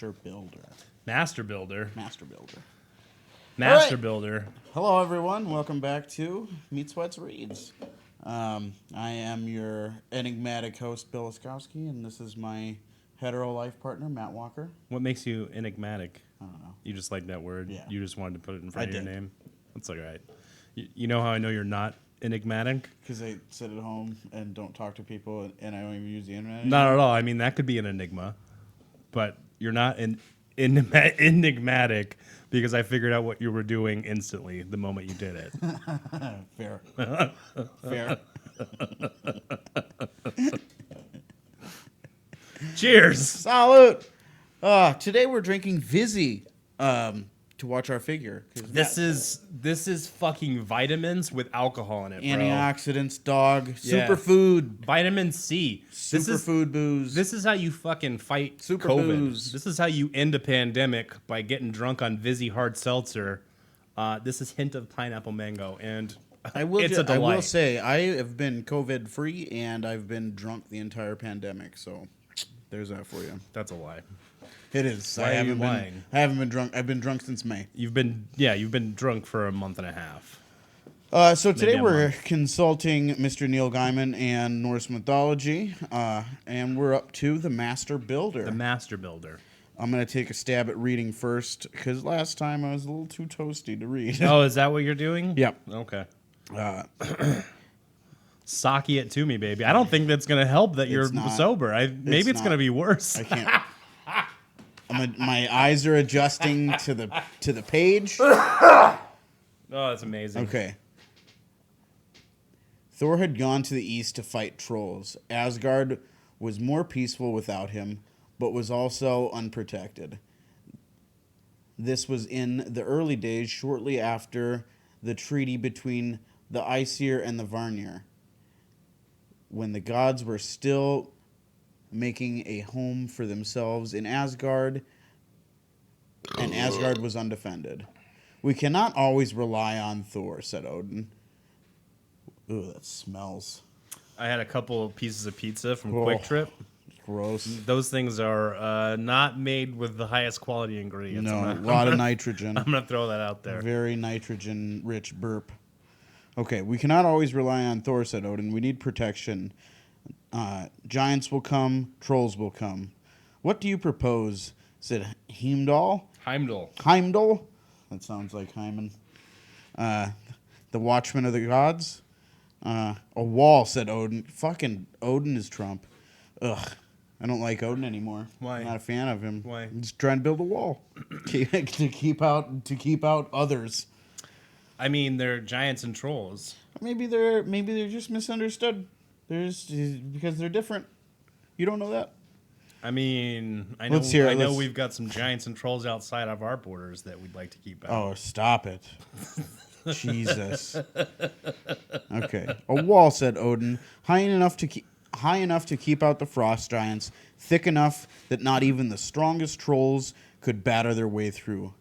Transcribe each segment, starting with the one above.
Master Builder. Master Builder. Master Builder. Master right. Builder. Hello, everyone. Welcome back to Meat Sweats Reads. I am your enigmatic host, Bill Oskowski, and this is my hetero life partner, Matt Walker. What makes you enigmatic? I don't know. You just like that word? Yeah. You just wanted to put it in front of did. your name? That's all right. You know how I know you're not enigmatic? Because I sit at home and don't talk to people, and I don't even use the internet. Not at all. I mean, that could be an enigma, but you're not enigmatic because I figured out what you were doing instantly the moment you did it. Fair. Fair. Cheers. Salute. Today we're drinking Vizzy to watch our figure. This is fucking vitamins with alcohol in it, bro. Antioxidants, dog, Yeah. superfood, Vitamin C. superfood booze. This is how you fucking fight Super COVID. booze. This is how you end a pandemic by getting drunk on Vizzy hard seltzer. This is hint of pineapple mango, and it's a delight. I will say I have been COVID free and I've been drunk the entire pandemic. So there's that for you. That's a lie. It is. Why are you lying? I haven't been drunk. I've been drunk since May. You've been drunk for a month and a half. So today a we're month. consulting Mr. Neil Gaiman and Norse Mythology, and we're up to the Master Builder. The Master Builder. I'm going to take a stab at reading first, because last time I was a little too toasty to read. Oh, is that what you're doing? Yep. Okay. Uh, Sake it to me, baby. I don't think that's going to help that you're not. sober. Maybe it's going to be worse. I can't. My eyes are adjusting to the page. Oh, that's amazing. Okay. Thor had gone to the east to fight trolls. Asgard was more peaceful without him, but was also unprotected. This was in the early days, shortly after the treaty between the Aesir and the Vanir, when the gods were still making a home for themselves in Asgard, and Asgard was undefended. We cannot always rely on Thor, said Odin. Ooh, that smells. I had a couple of pieces of pizza from Oh. Quick Trip. Gross. Those things are not made with the highest quality ingredients. No, a lot of nitrogen. I'm going to throw that out there. Very nitrogen-rich burp. Okay, we cannot always rely on Thor, said Odin. We need protection. Giants will come, trolls will come. What do you propose, said Heimdall. Heimdall? That sounds like Hyman. The Watchman of the Gods? A wall, said Odin. Fucking Odin is Trump. Ugh. I don't like Odin anymore. Why? I'm not a fan of him. Why? He's trying to build a wall to keep out others. I mean, they're giants and trolls. Maybe they're just misunderstood. Because they're different. You don't know that. I mean, I Let's hear it. know Let's- we've got some giants and trolls outside of our borders that we'd like to keep out. Oh, stop it. Jesus. Okay. A wall, said Odin, high enough to keep out the frost giants, thick enough that not even the strongest trolls could batter their way through.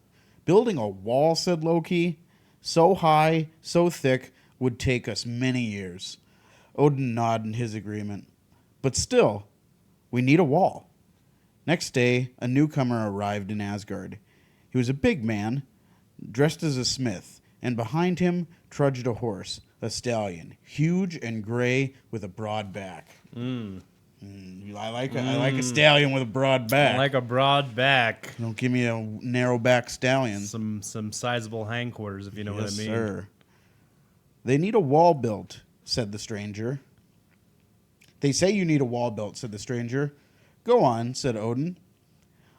Building a wall, said Loki, so high, so thick, would take us many years. Odin nodded his agreement. But still, we need a wall. Next day, a newcomer arrived in Asgard. He was a big man, dressed as a smith, and behind him trudged a horse, a stallion, huge and gray with a broad back. I like a stallion with a broad back. I like a broad back. Don't give me a narrow back stallion. Some sizable hindquarters, if you know what I mean. Yes, sir. They need a wall built, said the stranger. They say you need a wall built, said the stranger. Go on, said Odin.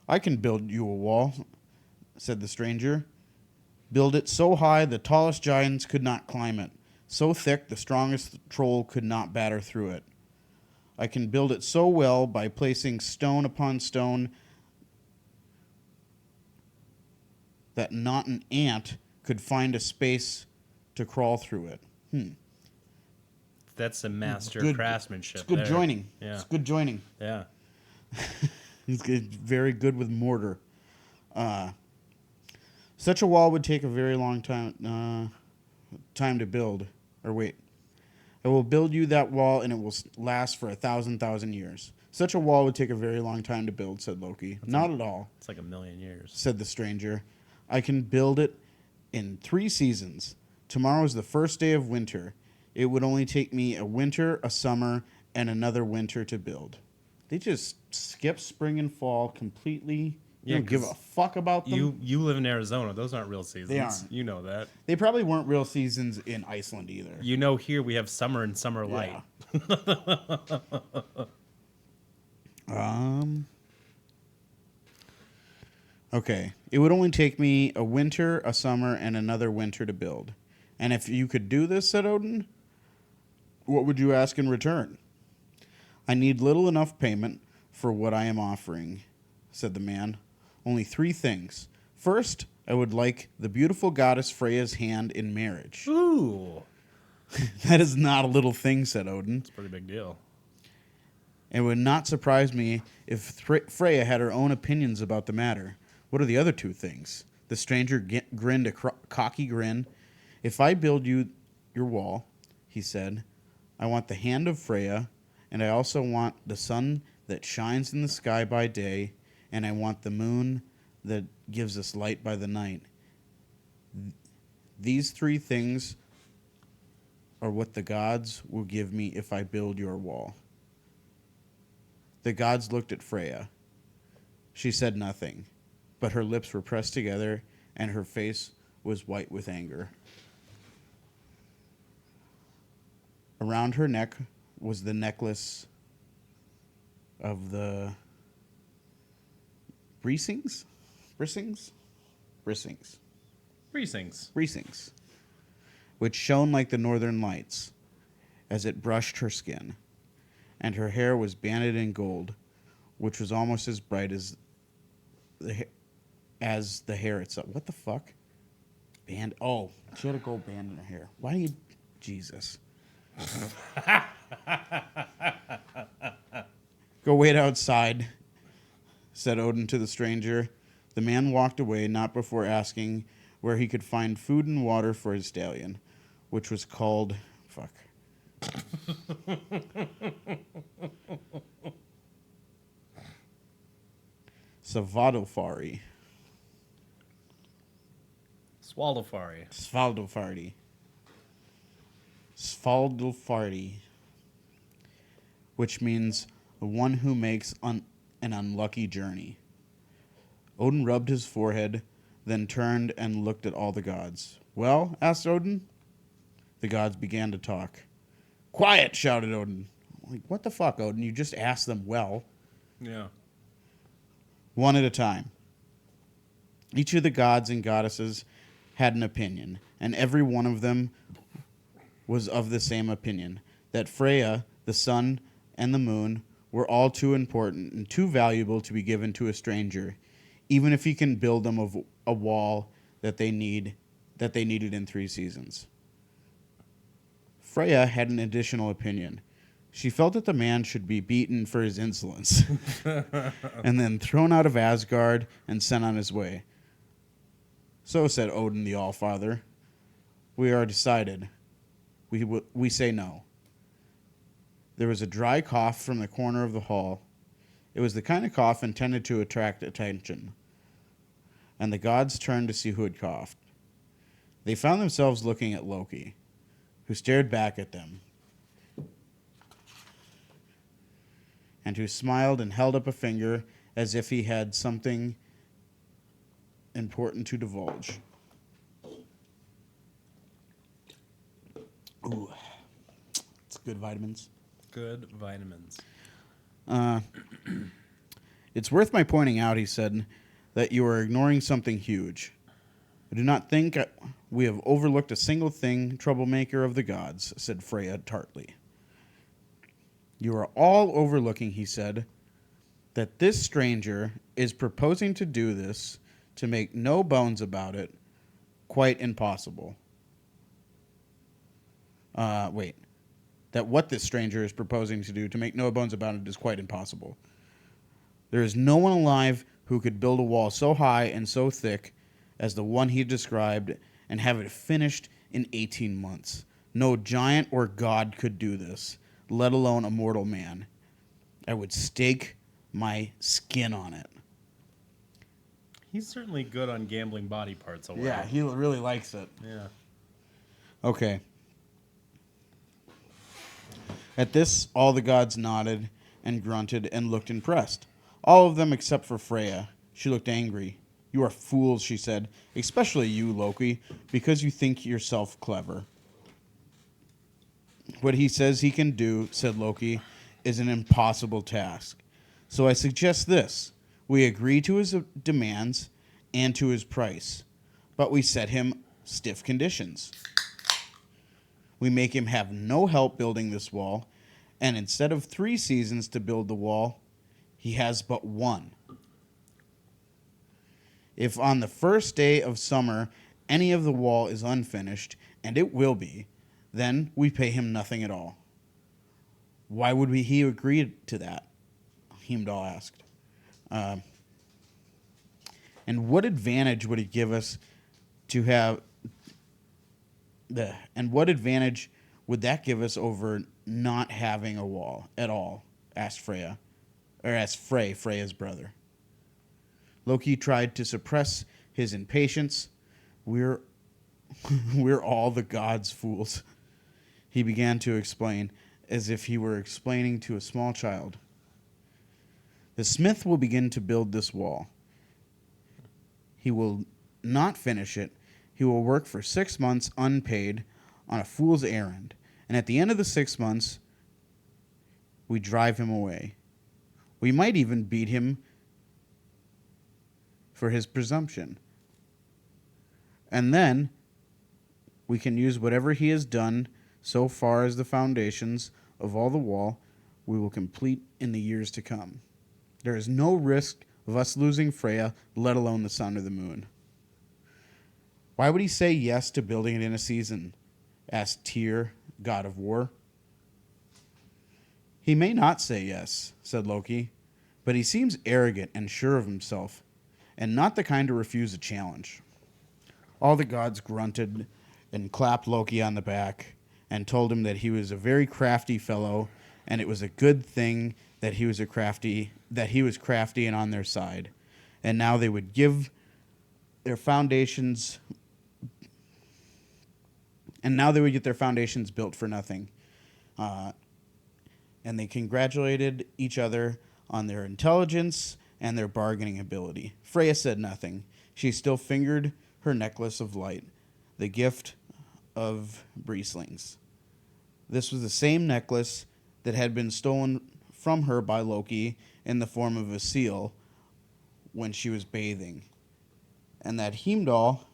I can build you a wall, said the stranger. Build it so high the tallest giants could not climb it, so thick the strongest troll could not batter through it. I can build it so well by placing stone upon stone that not an ant could find a space to crawl through it. That's some master Good- craftsmanship. It's good there. joining. Yeah. It's good joining. Yeah. He's very good with mortar. Such a wall would take a very long time to build. Or wait. I will build you that wall, and it will last for 1,000 years. Such a wall would take a very long time to build, said Loki. Not at all, It's like 1,000,000 years. said the stranger. I can build it in 3 seasons. Tomorrow is the first day of winter. It would only take me a winter, a summer, and another winter to build. They just skip spring and fall completely. You Yeah, don't give 'cause a fuck about them. You live in Arizona. Those aren't real seasons. They aren't. You know that. They probably weren't real seasons in Iceland either. You know, here we have summer and summer light. Okay. It would only take me a winter, a summer, and another winter to build. And if you could do this, said Odin, what would you ask in return? I need little enough payment for what I am offering, said the man. Only 3 things. First, I would like the beautiful goddess Freya's hand in marriage. Ooh. That is not a little thing, said Odin. It's a pretty big deal. It would not surprise me if Freya had her own opinions about the matter. What are the other 2 things? The stranger grinned a cocky grin. If I build you your wall, he said, I want the hand of Freya, and I also want the sun that shines in the sky by day, and I want the moon that gives us light by the night. These 3 things are what the gods will give me if I build your wall. The gods looked at Freya. She said nothing, but her lips were pressed together, and her face was white with anger. Around her neck was the necklace of the Bracings? Bracings? Bracings. Precincts. Bracings, which shone like the northern lights as it brushed her skin, and her hair was banded in gold, which was almost as bright as the hair itself. What the fuck? Band? Oh, she had a gold band in her hair. Why do you... Jesus. Go wait outside, said Odin to the stranger. The man walked away, not before asking where he could find food and water for his stallion, which was called... Fuck. Svadilfari. Swaldofari. Svaldilfari, which means the one who makes an unlucky journey. Odin rubbed his forehead, then turned and looked at all the gods. Well, asked Odin. The gods began to talk. Quiet, shouted Odin. Like, what the fuck, Odin? You just asked them well. Yeah. One at a time. Each of the gods and goddesses had an opinion, and every one of them was of the same opinion, that Freya, the sun, and the moon were all too important and too valuable to be given to a stranger, even if he can build them a wall that they needed in 3 seasons. Freya had an additional opinion. She felt that the man should be beaten for his insolence and then thrown out of Asgard and sent on his way. So said Odin the Allfather, we are decided. We say no. There was a dry cough from the corner of the hall. It was the kind of cough intended to attract attention. And the gods turned to see who had coughed. They found themselves looking at Loki, who stared back at them, and who smiled and held up a finger as if he had something important to divulge. Ooh, it's good vitamins. Good vitamins. It's worth my pointing out, he said, that you are ignoring something huge. I do not think we have overlooked a single thing, troublemaker of the gods, said Freya tartly. You are all overlooking, he said, that this stranger is proposing to do this, to make no bones about it, quite impossible. That what this stranger is proposing to do, to make no bones about it, is quite impossible. There is no one alive who could build a wall so high and so thick as the one he described and have it finished in 18 months. No giant or god could do this, let alone a mortal man. I would stake my skin on it. He's certainly good on gambling body parts away. Yeah, he really likes it. Yeah. Okay. At this, all the gods nodded and grunted and looked impressed. All of them except for Freya. She looked angry. You are fools, she said, especially you, Loki, because you think yourself clever. What he says he can do, said Loki, is an impossible task. So I suggest this. We agree to his demands and to his price, but we set him stiff conditions. We make him have no help building this wall, and instead of 3 seasons to build the wall, he has but 1. If on the first day of summer any of the wall is unfinished, and it will be, then we pay him nothing at all. Why would he agree to that? Heimdall asked. And what advantage would it give us to have and what advantage would that give us over not having a wall at all? Asked Freya, or asked Freya's brother. Loki tried to suppress his impatience. We're all the gods' fools. He began to explain, as if he were explaining to a small child. The smith will begin to build this wall. He will not finish it. He will work for 6 months unpaid on a fool's errand. And at the end of the 6 months, we drive him away. We might even beat him for his presumption. And then we can use whatever he has done so far as the foundations of all the wall we will complete in the years to come. There is no risk of us losing Freya, let alone the sun or the moon. Why would he say yes to building it in a season? Asked Tyr, god of war. He may not say yes, said Loki, but he seems arrogant and sure of himself, and not the kind to refuse a challenge. All the gods grunted and clapped Loki on the back and told him that he was a very crafty fellow, and it was a good thing that he was crafty and on their side. And now they would give their foundations get their foundations built for nothing. And they congratulated each other on their intelligence and their bargaining ability. Freya said nothing. She still fingered her necklace of light, the gift of Brieslings. This was the same necklace that had been stolen from her by Loki in the form of a seal when she was bathing, and that Heimdall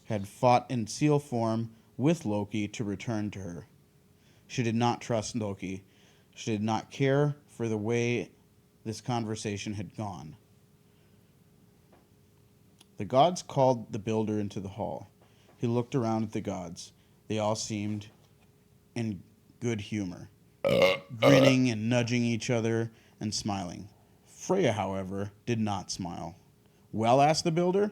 had fought in seal form with Loki to return to her. She did not trust Loki. She did not care for the way this conversation had gone. The gods called the builder into the hall. He looked around at the gods. They all seemed in good humor, grinning and nudging each other and smiling. Freya, however, did not smile. Well, asked the builder.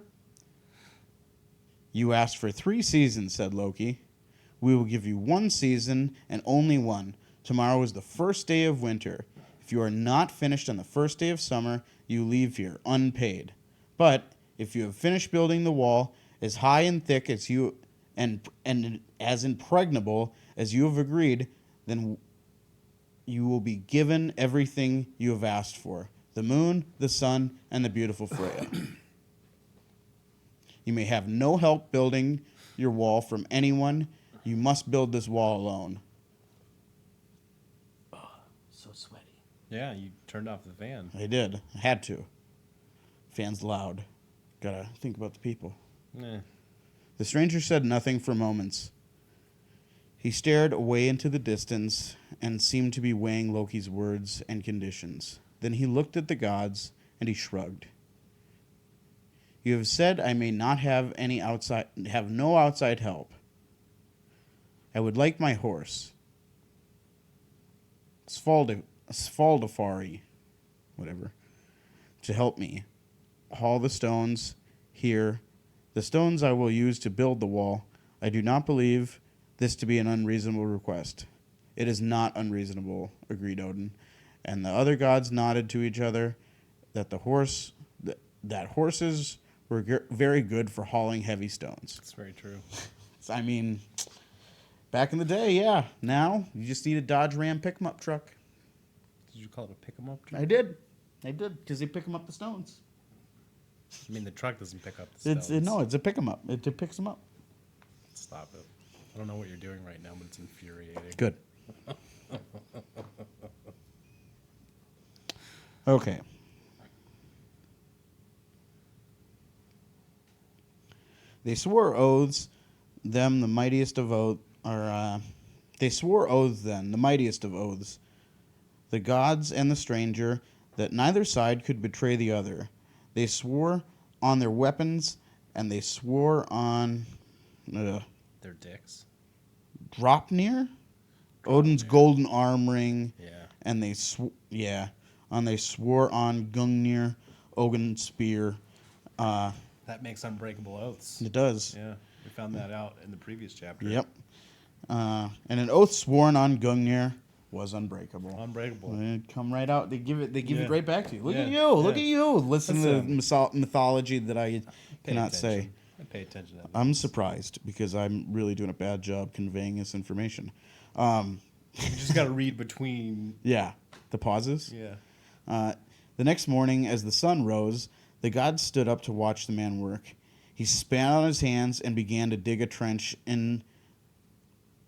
You asked for 3 seasons, said Loki. We will give you 1 season and only 1. Tomorrow is the first day of winter. If you are not finished on the first day of summer, you leave here unpaid. But if you have finished building the wall as high and thick as you and as impregnable as you have agreed, then you will be given everything you have asked for: the moon, the sun, and the beautiful Freya. You may have no help building your wall from anyone. You must build this wall alone. Oh, so sweaty. Yeah, you turned off the fan. I did. I had to. Fan's loud. Gotta think about the people. Eh. The stranger said nothing for moments. He stared away into the distance and seemed to be weighing Loki's words and conditions. Then he looked at the gods and he shrugged. You have said I may not have no outside help. I would like my horse, Svaldafari, whatever, to help me haul the stones here. The stones I will use to build the wall. I do not believe this to be an unreasonable request. It is not unreasonable, agreed Odin. And the other gods nodded to each other that that horses were very good for hauling heavy stones. That's very true. I mean, back in the day, yeah. Now you just need a Dodge Ram pick 'em up truck. Did you call it a pick 'em up truck? I did, because they pick 'em up the stones. I mean, the truck doesn't pick up the stones. It's a pick 'em up. It picks them up. Stop it. I don't know what you're doing right now, but it's infuriating. Good. Okay. They swore oaths, them the mightiest of oaths, they swore oaths then, the mightiest of oaths, the gods and the stranger, that neither side could betray the other. They swore on their weapons, and they swore on Their dicks. Dropnir, Odin's golden arm ring, Yeah. and they swore on Gungnir, Odin's spear. That makes unbreakable oaths. It does. Yeah. We found that out in the previous chapter. Yep. And an oath sworn on Gungnir was unbreakable. Unbreakable. It'd come right out. They give it Yeah. right back to you. Look at Yeah. you. Look at you. Listen to That's, the mythology that I cannot say. attention. I pay attention to that. I'm surprised because I'm really doing a bad job conveying this information. You just got to read between. Yeah. The pauses. Yeah. The next morning, as the sun rose, the god stood up to watch the man work. He spat on his hands and began to dig a trench in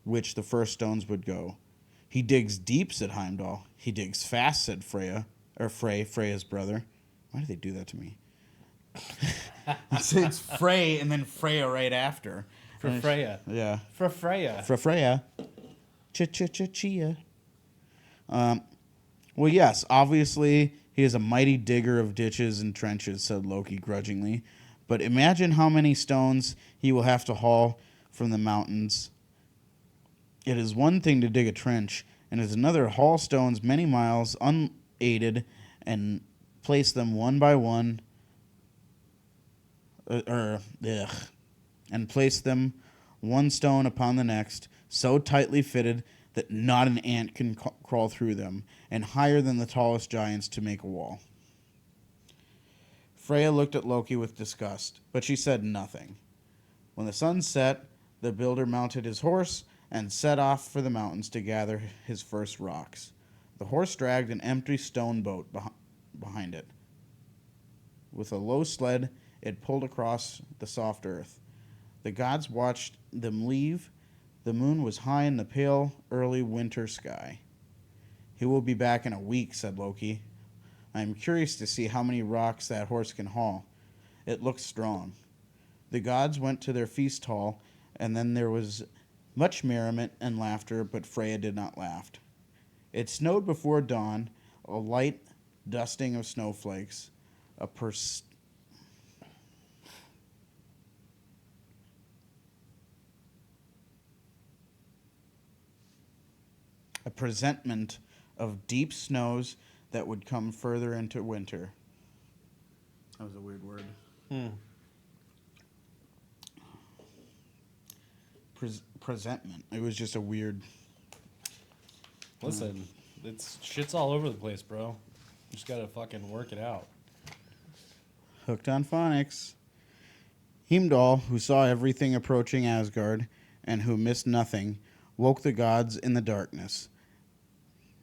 which the first stones would go. He digs deep, said Heimdall. He digs fast, said Freya's brother. Why do they do that to me? It's Frey and then Freya right after. For Freya. Yeah. For Freya. For Freya. Chia. Well, yes, obviously he is a mighty digger of ditches and trenches, said Loki grudgingly. But imagine how many stones he will have to haul from the mountains. It is one thing to dig a trench, and it is another to haul stones many miles unaided and place them one by one, and place them one stone upon the next, so tightly fitted that not an ant can crawl through them, and higher than the tallest giants to make a wall. Freya looked at Loki with disgust, but she said nothing. When the sun set, the builder mounted his horse and set off for the mountains to gather his first rocks. The horse dragged an empty stone boat behind it. With a low sled, it pulled across the soft earth. The gods watched them leave. The moon was high in the pale, early winter sky. He will be back in a week, said Loki. I am curious to see how many rocks that horse can haul. It looks strong. The gods went to their feast hall, and then there was much merriment and laughter, but Freya did not laugh. It snowed before dawn, a light dusting of snowflakes, a presentment of deep snows that would come further into winter. That was a weird word. Presentment. It was just a weird... Listen, it's shit's all over the place, bro. You just gotta fucking work it out. Hooked on phonics. Heimdall, who saw everything approaching Asgard and who missed nothing, woke the gods in the darkness.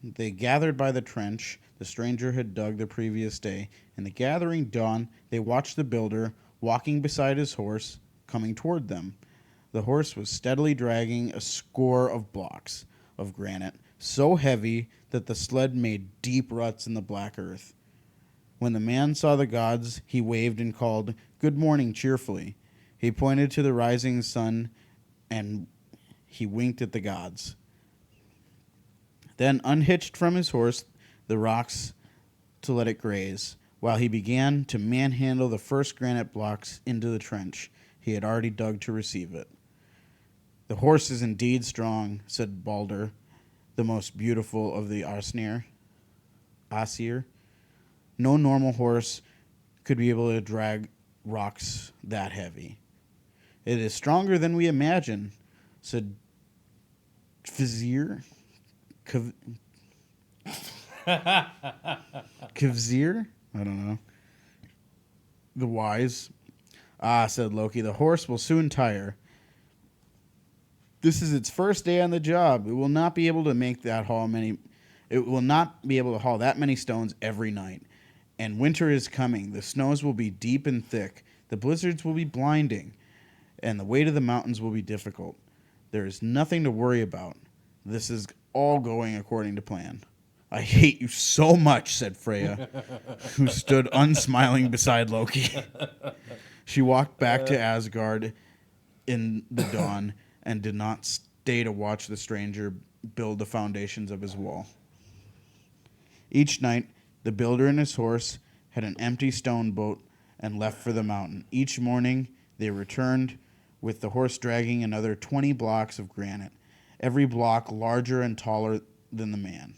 They gathered by the trench the stranger had dug the previous day. In the gathering dawn, they watched the builder, walking beside his horse, coming toward them. The horse was steadily dragging a score of blocks of granite, so heavy that the sled made deep ruts in the black earth. When the man saw the gods, he waved and called, "Good morning," cheerfully. He pointed to the rising sun, and he winked at the gods. Then unhitched from his horse the rocks to let it graze, while he began to manhandle the first granite blocks into the trench he had already dug to receive it. The horse is indeed strong, said Balder, the most beautiful of the Aesir. No normal horse could be able to drag rocks that heavy. It is stronger than we imagine, said Vizir. Kvizir? I don't know. The wise. Ah, said Loki, the horse will soon tire. This is its first day on the job. It will not be able to It will not be able to haul that many stones every night. And winter is coming. The snows will be deep and thick. The blizzards will be blinding. And the way to the mountains will be difficult. There is nothing to worry about. This is all going according to plan. I hate you so much, said Freya, who stood unsmiling beside Loki. She walked back to Asgard in the dawn and did not stay to watch the stranger build the foundations of his wall. Each night, the builder and his horse had an empty stone boat and left for the mountain. Each morning, they returned with the horse dragging another 20 blocks of granite, every block larger and taller than the man.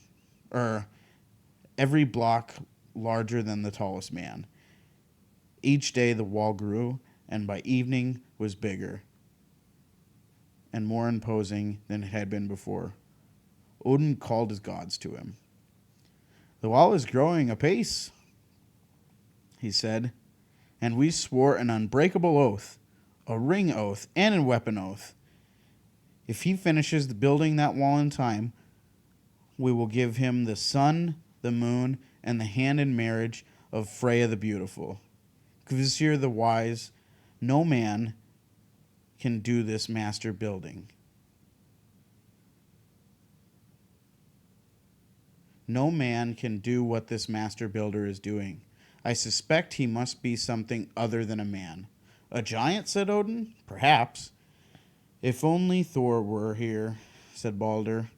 Every block larger than the tallest man. Each day the wall grew, and by evening was bigger and more imposing than it had been before. Odin called his gods to him. The wall is growing apace, he said, and we swore an unbreakable oath, a ring oath, and a weapon oath. If he finishes building that wall in time, we will give him the sun, the moon, and the hand in marriage of Freya the Beautiful. Kvizir the Wise, no man can do this master building. No man can do what this master builder is doing. I suspect he must be something other than a man. A giant, said Odin? Perhaps. If only Thor were here, said Balder.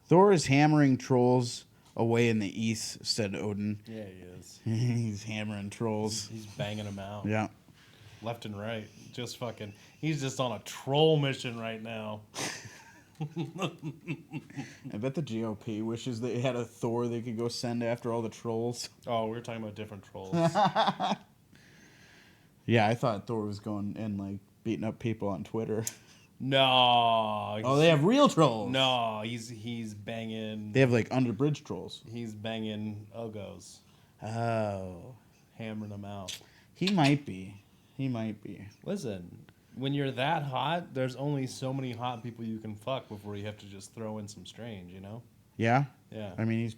Thor is hammering trolls away in the east, said Odin. Yeah, he is. He's hammering trolls. He's banging them out. Yeah. Left and right. Just fucking. He's just on a troll mission right now. I bet the GOP wishes they had a Thor they could go send after all the trolls. Oh, we were talking about different trolls. Yeah, I thought Thor was going and like beating up people on Twitter. No. Oh, they have real trolls. No, he's banging. They have like under bridge trolls. He's banging Ogos. Oh. Hammering them out. He might be. Listen, when you're that hot, there's only so many hot people you can fuck before you have to just throw in some strange, you know? Yeah? Yeah. I mean, he's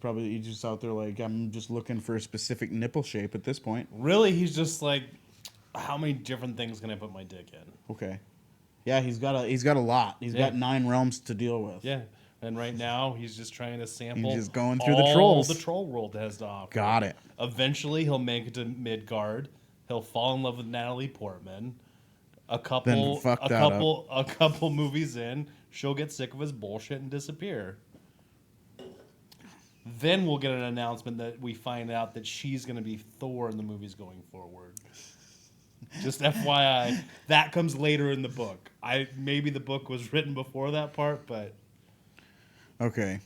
just out there like, I'm just looking for a specific nipple shape at this point. Really, he's just like, how many different things can I put my dick in? Okay. Yeah, he's got a lot. He's got 9 realms to deal with. Yeah. And right now, he's just trying to sample He's just going through the all trolls. the troll world has to offer. Got it. Eventually, he'll make it to Midgard. He'll fall in love with Natalie Portman. A couple movies in, she'll get sick of his bullshit and disappear. Then we'll get an announcement that we find out that she's going to be Thor in the movies going forward. Just FYI, that comes later in the book. Maybe the book was written before that part, but okay.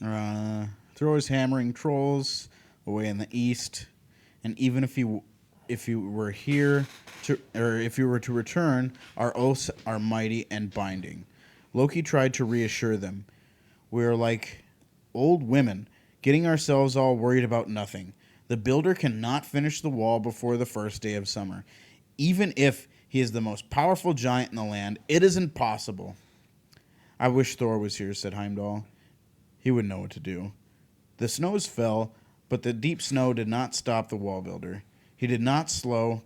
Thor is hammering trolls away in the east, and even if you were here if you were to return, our oaths are mighty and binding. Loki tried to reassure them. We're like old women, getting ourselves all worried about nothing. The builder cannot finish the wall before the first day of summer. Even if he is the most powerful giant in the land, it is impossible. I wish Thor was here, said Heimdall. He would know what to do. The snows fell, but the deep snow did not stop the wall builder. He did not slow.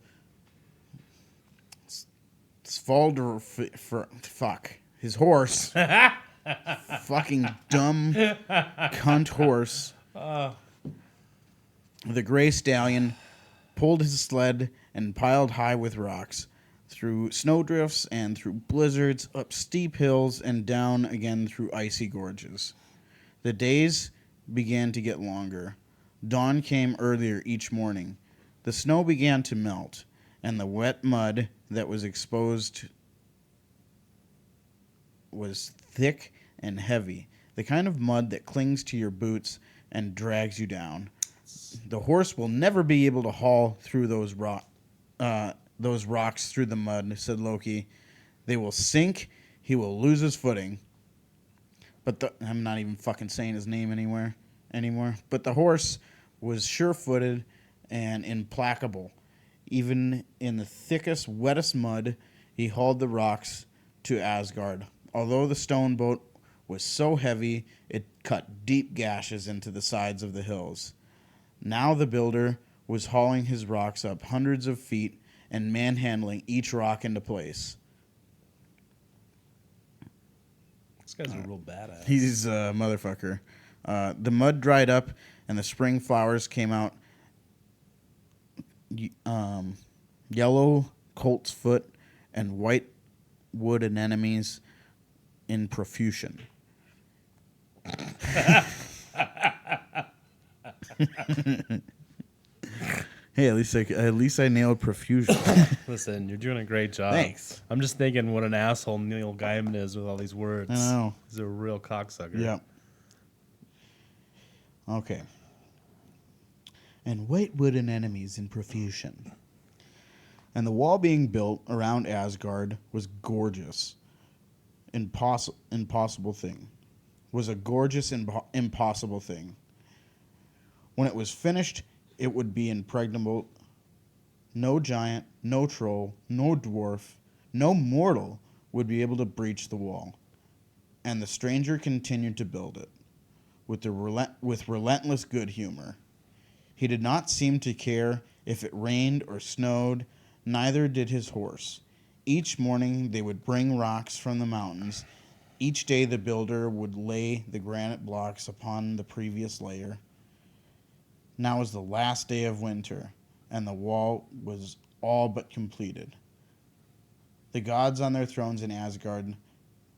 Fuck. His horse. Fucking dumb cunt horse. The gray stallion pulled his sled and piled high with rocks, through snowdrifts and through blizzards, up steep hills and down again through icy gorges. The days began to get longer. Dawn came earlier each morning. The snow began to melt, and the wet mud that was exposed was thick and heavy, the kind of mud that clings to your boots and drags you down. The horse will never be able to haul through those rocks through the mud, said Loki. They will sink. He will lose his footing. I'm not even fucking saying his name anymore. But the horse was sure-footed and implacable. Even in the thickest, wettest mud, he hauled the rocks to Asgard. Although the stone boat was so heavy, it cut deep gashes into the sides of the hills. Now the builder was hauling his rocks up hundreds of feet and manhandling each rock into place. This guy's a real badass. He's a motherfucker. The mud dried up and the spring flowers came out. Yellow colt's foot and white wood anemones in profusion. Hey, at least I nailed profusion. Listen, you're doing a great job. Thanks. I'm just thinking what an asshole Neil Gaiman is with all these words. I know. He's a real cocksucker. Yep. Okay. And white wood anemones in profusion. And the wall being built around Asgard was gorgeous. Impossible thing. Was a gorgeous, impossible thing. When it was finished, it would be impregnable. No giant, no troll, no dwarf, no mortal would be able to breach the wall. And the stranger continued to build it with relentless good humor. He did not seem to care if it rained or snowed, neither did his horse. Each morning they would bring rocks from the mountains. Each day the builder would lay the granite blocks upon the previous layer. Now was the last day of winter, and the wall was all but completed. The gods on their thrones in Asgard,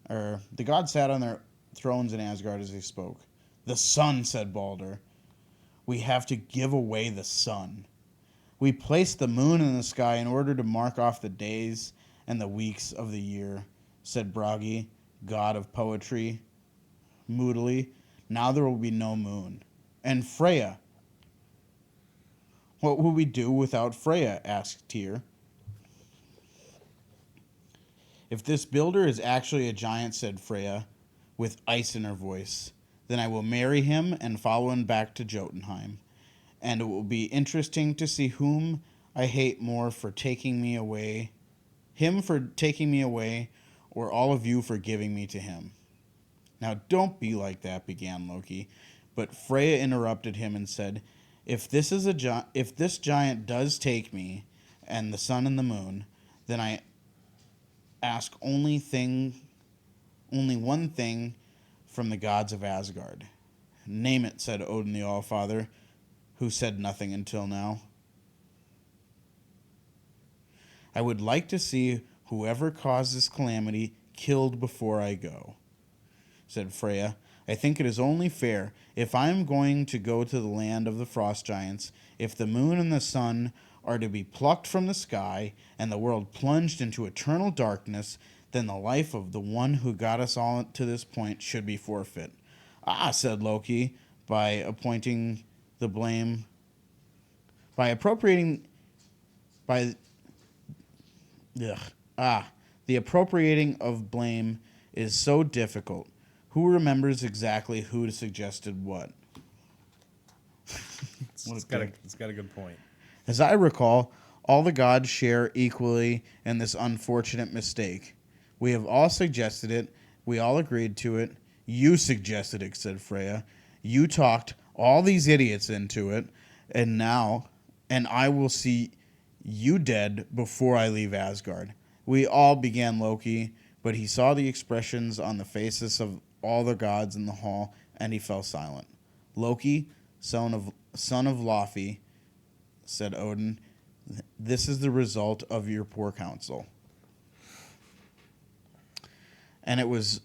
the gods sat on their thrones in Asgard as they spoke. The sun, said Balder. We have to give away the sun. We placed the moon in the sky in order to mark off the days and the weeks of the year, said Bragi, god of poetry, moodily. Now there will be no moon. And Freya. What will we do without Freya? Asked Tyr. If this builder is actually a giant, said Freya, with ice in her voice, then I will marry him and follow him back to Jotunheim. And it will be interesting to see whom I hate more for taking me away, him for taking me away, or all of you for giving me to him. Now don't be like that, began Loki, but Freya interrupted him and said, if this giant does take me and the sun and the moon, then I ask only one thing from the gods of Asgard. Name it, said Odin the Allfather, who said nothing until now. I would like to see whoever caused this calamity killed before I go, said Freya. I think it is only fair, if I am going to go to the land of the frost giants, if the moon and the sun are to be plucked from the sky and the world plunged into eternal darkness, then the life of the one who got us all to this point should be forfeit. Ah, said Loki, the appropriating of blame is so difficult. Who remembers exactly who suggested what? It's got a good point. As I recall, all the gods share equally in this unfortunate mistake. We have all suggested it. We all agreed to it. You suggested it, said Freya. You talked all these idiots into it, and I will see you dead before I leave Asgard. We all, began Loki, but he saw the expressions on the faces of all the gods in the hall, and he fell silent. Loki, son of Laufey, said Odin, this is the result of your poor counsel. And it was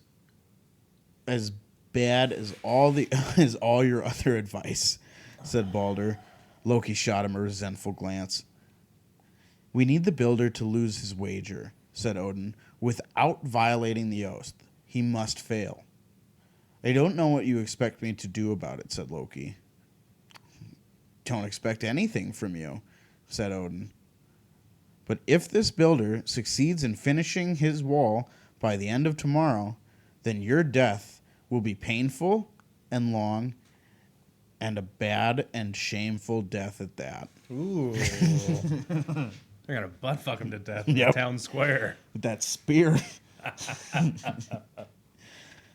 as bad as all your other advice, said Balder. Loki shot him a resentful glance. We need the builder to lose his wager, said Odin, without violating the oath. He must fail. I don't know what you expect me to do about it, said Loki. Don't expect anything from you, said Odin. But if this builder succeeds in finishing his wall by the end of tomorrow, then your death will be painful and long, and a bad and shameful death at that. Ooh. They're gonna butt fuck him to death in Yep. the town square. With that spear.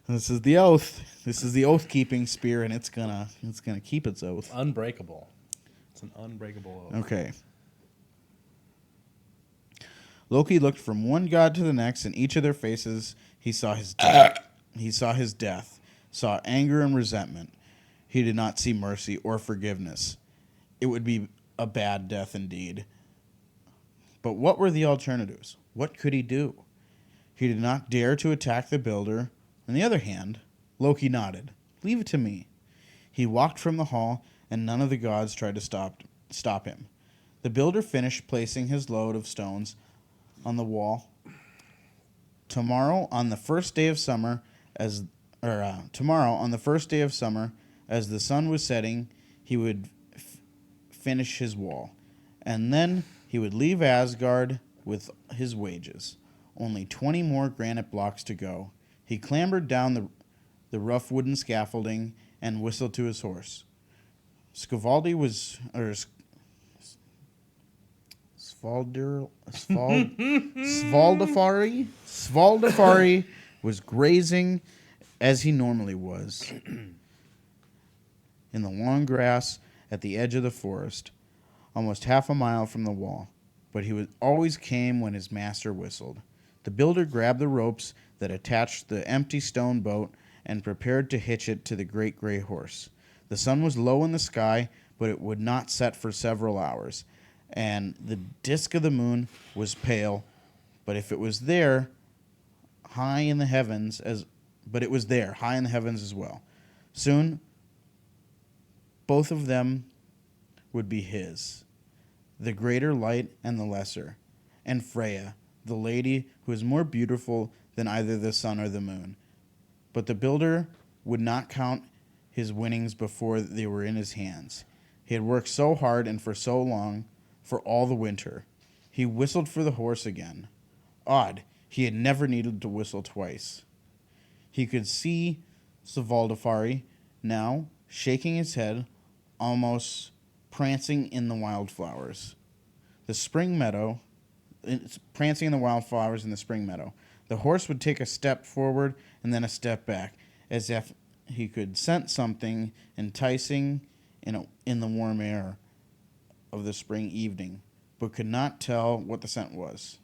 This is the oath. This is the oath-keeping spear, and it's gonna keep its oath. Unbreakable. It's an unbreakable oath. Okay. Loki looked from one god to the next. In each of their faces, he saw his death. He saw his death, saw anger and resentment. He did not see mercy or forgiveness. It would be a bad death indeed. But what were the alternatives? What could he do? He did not dare to attack the builder. On the other hand, Loki nodded. Leave it to me. He walked from the hall, and none of the gods tried to stop him. The builder finished placing his load of stones on the wall. Tomorrow, on the first day of summer, as the sun was setting, he would finish his wall, and then he would leave Asgard with his wages. Only 20 more granite blocks to go. He clambered down the rough wooden scaffolding and whistled to his horse. Svaldafari was grazing as he normally was in the long grass at the edge of the forest, almost half a mile from the wall. But he always came when his master whistled. The builder grabbed the ropes that attached the empty stone boat and prepared to hitch it to the great gray horse. The sun was low in the sky, but it would not set for several hours, and the disk of the moon was pale, but it was there, high in the heavens as well. Soon, both of them would be his, the greater light and the lesser, and Freya, the lady who is more beautiful than either the sun or the moon. But the builder would not count his winnings before they were in his hands. He had worked so hard and for so long, for all the winter. He whistled for the horse again. Odd, he had never needed to whistle twice. He could see Svaldafari now, shaking his head, almost prancing in the wildflowers. Prancing in the wildflowers in the spring meadow. The horse would take a step forward and then a step back, as if he could scent something enticing in the warm air of the spring evening, but could not tell what the scent was.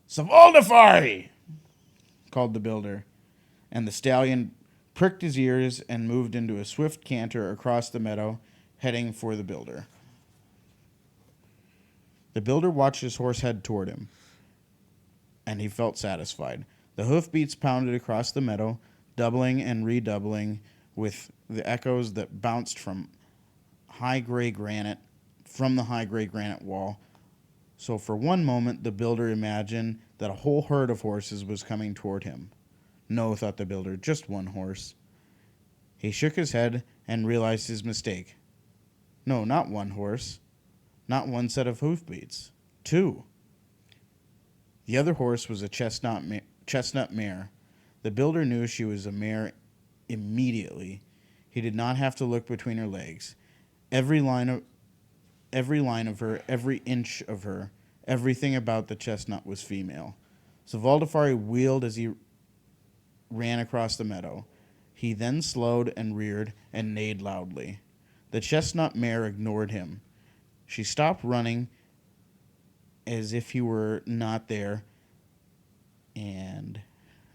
Svaldafari! Called the builder, and the stallion pricked his ears and moved into a swift canter across the meadow, heading for the builder. The builder watched his horse head toward him, and he felt satisfied. The hoofbeats pounded across the meadow, doubling and redoubling with the echoes that bounced from the high gray granite wall. So for one moment, the builder imagined that a whole herd of horses was coming toward him. No, thought the builder, just one horse. He shook his head and realized his mistake. No, not one horse. Not one set of hoofbeats. Two. The other horse was a chestnut mare. The builder knew she was a mare immediately. He did not have to look between her legs. Every line of her, every inch of her, everything about the chestnut was female. So Svaldafari wheeled as he ran across the meadow. He then slowed and reared and neighed loudly. The chestnut mare ignored him. She stopped running as if he were not there, and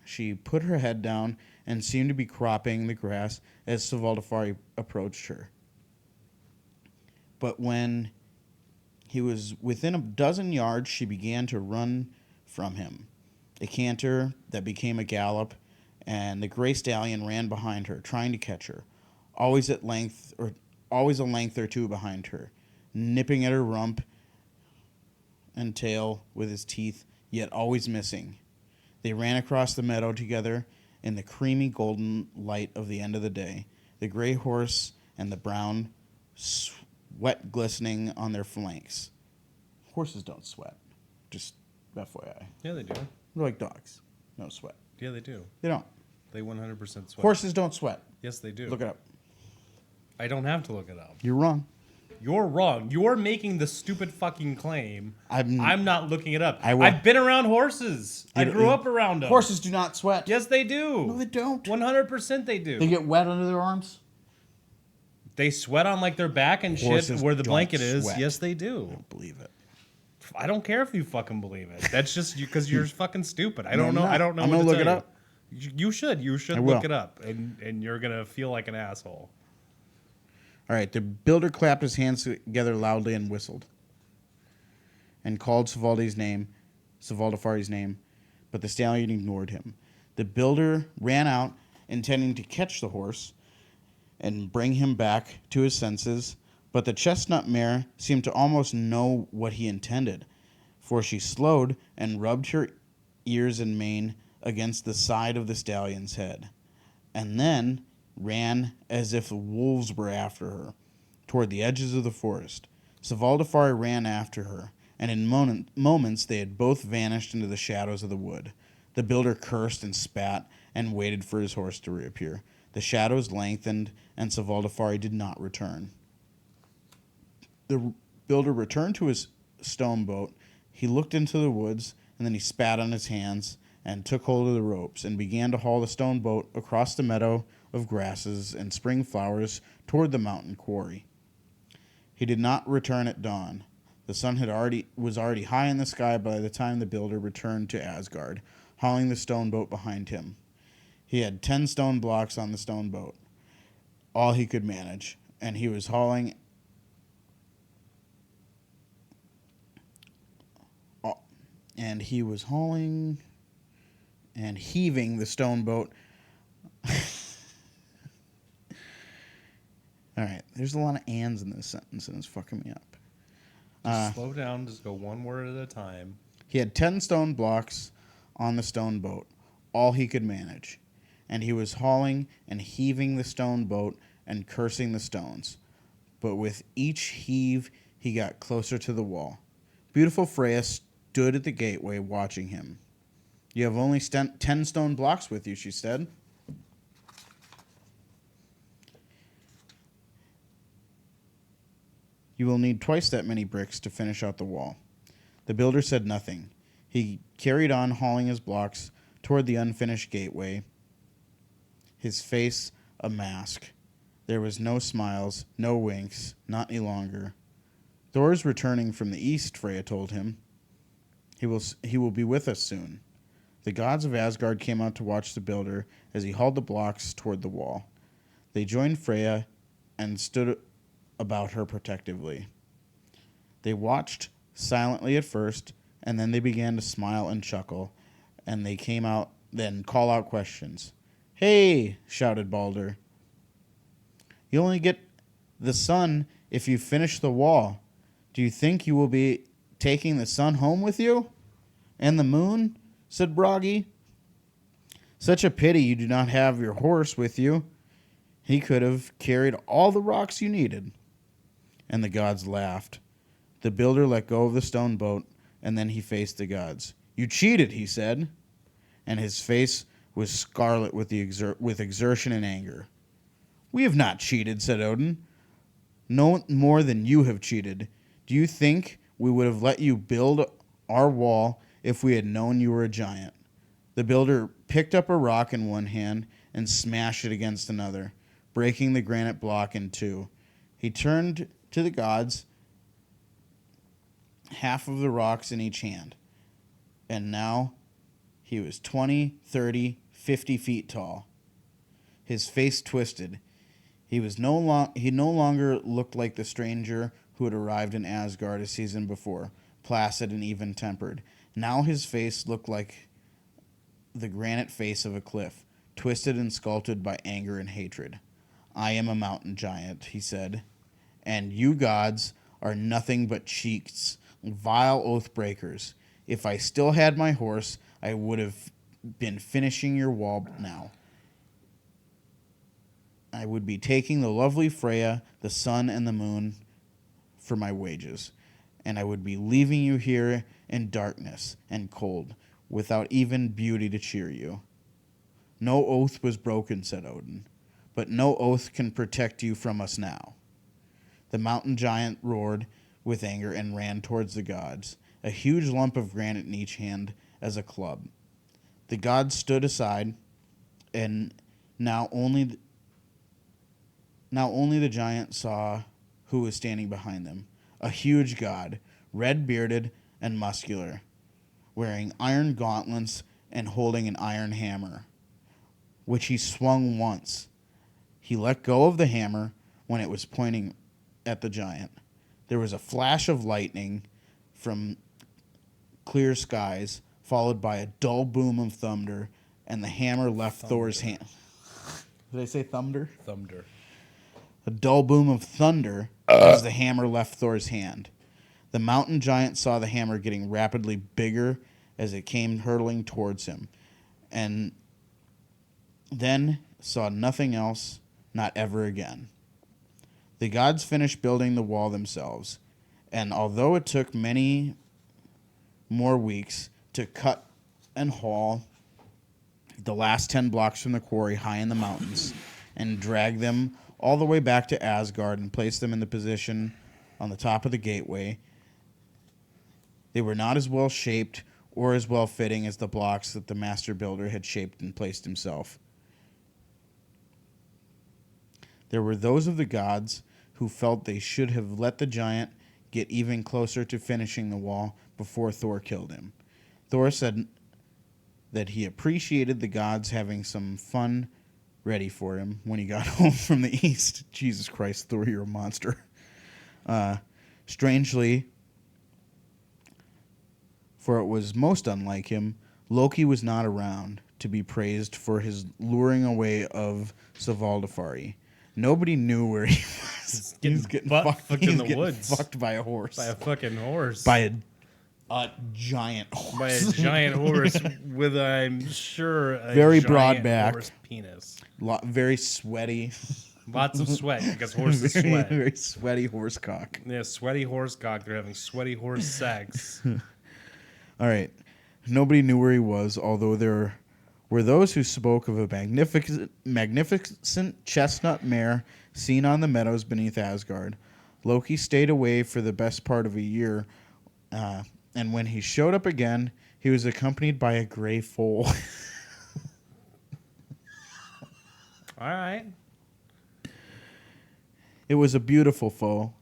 she put her head down and seemed to be cropping the grass as Svaldafari approached her. But when he was within a dozen yards, she began to run from him. A canter that became a gallop, and the gray stallion ran behind her, trying to catch her, always a length or two behind her, nipping at her rump and tail with his teeth, yet always missing. They ran across the meadow together in the creamy golden light of the end of the day, the gray horse and the brown, sweat glistening on their flanks. Horses don't sweat, just FYI. Yeah, they do. They're like dogs. No sweat. Yeah, they do. They don't. They 100% sweat. Horses don't sweat. Yes, they do. Look it up. I don't have to look it up. You're wrong. You're wrong. You're making the stupid fucking claim. I'm not looking it up. I will. I've been around horses. I grew up around them. Horses do not sweat. Yes, they do. No, they don't. 100% they do. They get wet under their arms. They sweat on like their back and shit Horses where the don't blanket is. sweat. Yes, they do. I don't believe it. I don't care if you fucking believe it. That's just because you're fucking stupid. I don't know. I'm not. I don't know. I'm what gonna to look tell it up. You should. You should I look will. it up, and you're gonna feel like an asshole. All right. The builder clapped his hands together loudly and whistled, and called Svaldafari's name, but the stallion ignored him. The builder ran out, intending to catch the horse and bring him back to his senses, but the chestnut mare seemed to almost know what he intended, for she slowed and rubbed her ears and mane against the side of the stallion's head, and then ran as if wolves were after her, toward the edges of the forest. Svaldafari ran after her, and in moments they had both vanished into the shadows of the wood. The builder cursed and spat and waited for his horse to reappear. The shadows lengthened, and Svaldafari did not return. The builder returned to his stone boat. He looked into the woods, and then he spat on his hands and took hold of the ropes and began to haul the stone boat across the meadow of grasses and spring flowers toward the mountain quarry. He did not return at dawn. The sun was already high in the sky by the time the builder returned to Asgard, hauling the stone boat behind him. He had 10 stone blocks on the stone boat, all he could manage, and he was hauling and heaving the stone boat. All right, there's a lot of ands in this sentence, and it's fucking me up. Just slow down. Just go one word at a time. He had 10 stone blocks on the stone boat, all he could manage, and he was hauling and heaving the stone boat and cursing the stones. But with each heave, he got closer to the wall. Beautiful Freya stood at the gateway watching him. "You have only 10 stone blocks with you," she said. "You will need twice that many bricks to finish out the wall." The builder said nothing. He carried on hauling his blocks toward the unfinished gateway, his face a mask. There was no smiles, no winks, not any longer. "Thor's returning from the east," Freya told him. He will be with us soon." The gods of Asgard came out to watch the builder as he hauled the blocks toward the wall. They joined Freya and stood about her protectively. They watched silently at first, and then they began to smile and chuckle, and they came out, then call out questions. "Hey!" shouted Balder. "You only get the sun if you finish the wall. Do you think you will be taking the sun home with you? And the moon?" said Bragi. "Such a pity you do not have your horse with you. He could have carried all the rocks you needed." And the gods laughed. The builder let go of the stone boat, and then he faced the gods. "You cheated," he said, and his face was scarlet with exertion and anger. "We have not cheated," said Odin. "No more than you have cheated. Do you think we would have let you build our wall if we had known you were a giant?" The builder picked up a rock in one hand and smashed it against another, breaking the granite block in two. He turned to the gods, half of the rocks in each hand, and now he was 20, 30, 50 feet tall. His face twisted. He no longer looked like the stranger who had arrived in Asgard a season before, placid and even-tempered. Now his face looked like the granite face of a cliff, twisted and sculpted by anger and hatred. "I am a mountain giant," he said, "and you gods are nothing but cheats, vile oath breakers. If I still had my horse, I would have been finishing your wall now. I would be taking the lovely Freya, the sun, and the moon for my wages, and I would be leaving you here in darkness and cold, without even beauty to cheer you." No oath was broken, said Odin, but no oath can protect you from us now. The mountain giant roared with anger and ran towards the gods, a huge lump of granite in each hand as a club. The gods stood aside, and now only the giant saw who was standing behind them, a huge god, red-bearded and muscular, wearing iron gauntlets and holding an iron hammer, which he swung once. He let go of the hammer when it was pointing at the giant. There was a flash of lightning from clear skies, followed by a dull boom of thunder, and the hammer left Thor's hand. Did I say thunder? Thunder. A dull boom of thunder as the hammer left Thor's hand. The mountain giant saw the hammer getting rapidly bigger as it came hurtling towards him, and then saw nothing else, not ever again. The gods finished building the wall themselves, and although it took many more weeks to cut and haul the last 10 blocks from the quarry high in the mountains and drag them all the way back to Asgard and place them in the position on the top of the gateway, they were not as well shaped or as well fitting as the blocks that the master builder had shaped and placed himself. There were those of the gods who felt they should have let the giant get even closer to finishing the wall before Thor killed him. Thor said that he appreciated the gods having some fun ready for him when he got home from the east. Jesus Christ, Thor, you're a monster. Strangely, for it was most unlike him, Loki was not around to be praised for his luring away of Svaldafari. Nobody knew where he was. He was getting fucked in the woods. Fucked by a horse. By a fucking horse. By a giant horse. By a giant horse with, I'm sure, a very giant broad back. Horse penis. Very sweaty. Lots of sweat because horses sweat. Very sweaty horse cock. Yeah, sweaty horse cock. They're having sweaty horse sex. All right. Nobody knew where he was, although there were those who spoke of a magnificent chestnut mare seen on the meadows beneath Asgard. Loki stayed away for the best part of a year, and when he showed up again, he was accompanied by a gray foal. All right. It was a beautiful foal,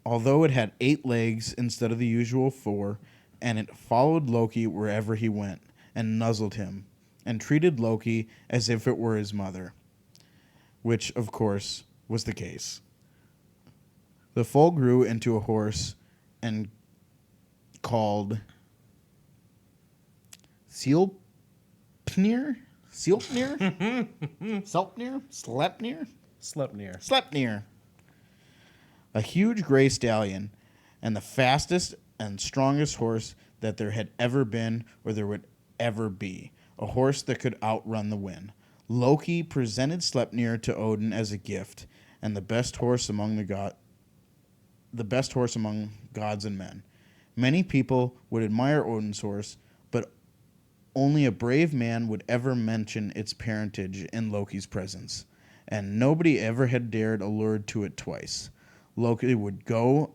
although it had 8 legs instead of the usual 4, and it followed Loki wherever he went, and nuzzled him, and treated Loki as if it were his mother, which, of course, was the case. The foal grew into a horse and called Sleipnir? Sleipnir. A huge gray stallion, and the fastest and strongest horse that there had ever been or there would ever be. A horse that could outrun the wind. Loki presented Sleipnir to Odin as a gift, and the best horse among gods and men. Many people would admire Odin's horse, but only a brave man would ever mention its parentage in Loki's presence, and nobody ever had dared allure to it twice. Loki would go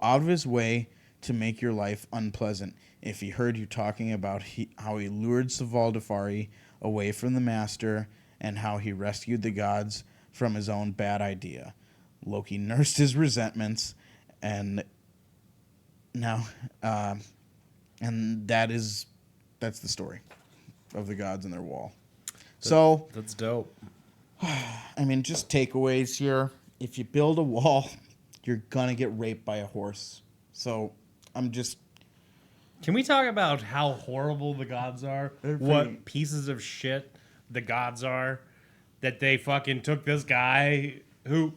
out of his way to make your life unpleasant if he heard you talking about how he lured Svaldafari away from the master and how he rescued the gods from his own bad idea. Loki nursed his resentments, and that's the story of the gods and their wall. That's dope. I mean, just takeaways here. If you build a wall, you're gonna get raped by a horse. So Can we talk about how horrible the gods are? What pieces of shit the gods are? That they fucking took this guy who,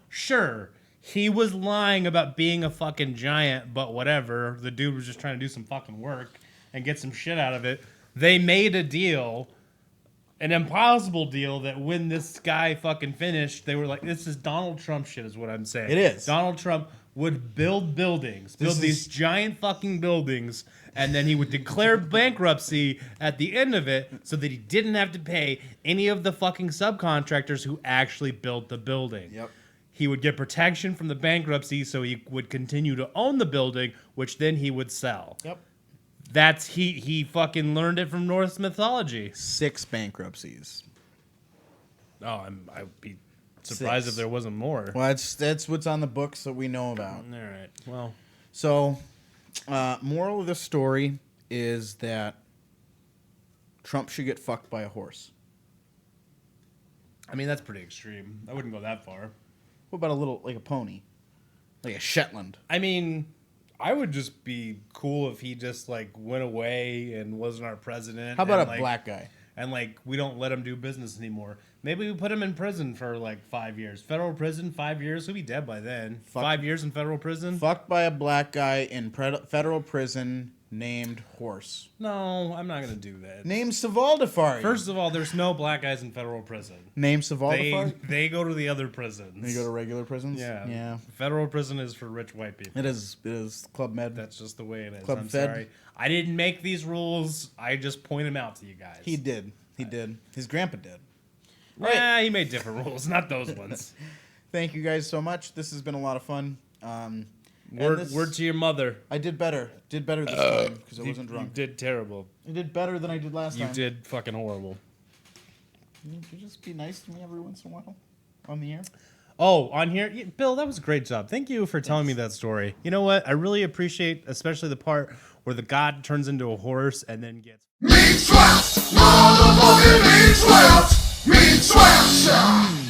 sure, he was lying about being a fucking giant, but whatever. The dude was just trying to do some fucking work and get some shit out of it. They made a deal, an impossible deal, that when this guy fucking finished, they were like, this is Donald Trump shit is what I'm saying. It is. Donald Trump would build these giant fucking buildings, and then he would declare bankruptcy at the end of it so that he didn't have to pay any of the fucking subcontractors who actually built the building. Yep. He would get protection from the bankruptcy so he would continue to own the building, which then he would sell. Yep. That's he fucking learned it from Norse mythology. 6 bankruptcies. Oh, I'd be surprised 6. if there wasn't more. Well, that's what's on the books that we know about. All right. Well, So, moral of the story is that Trump should get fucked by a horse. I mean, that's pretty extreme. I wouldn't go that far. What about a little, like a pony? Like a Shetland? I mean, I would just be cool if he just like went away and wasn't our president. How about and, a like, black guy? And like we don't let him do business anymore. Maybe we put him in prison for like 5 years. Federal prison, 5 years. He'll be dead by then. 5 years in federal prison? Fucked by a black guy in federal prison named Horse. No, I'm not gonna do that. Name Savaldefari. First of all, there's no black guys in federal prison. Name Savaldefari. They go to the other prisons. They go to regular prisons. Yeah. Yeah. Federal prison is for rich white people. It is Club Med. That's just the way it is. Club I'm Fed. sorry. I didn't make these rules. I just point them out to you guys. He did. He did. His grandpa did. Yeah, he made different rules, not those ones. Thank you guys so much. This has been a lot of fun. Word to your mother. I did better. Did better this time because I wasn't You drunk. did terrible. I did better than I did last You time. did fucking horrible. You just be nice to me every once in a while on the air. Oh, on here? Yeah, Bill, that was a great job. Thank you for telling me that story. You know what? I really appreciate especially the part where the god turns into a horse and then gets... Meat sweats! Motherfucking meat sweats! Meat sweats!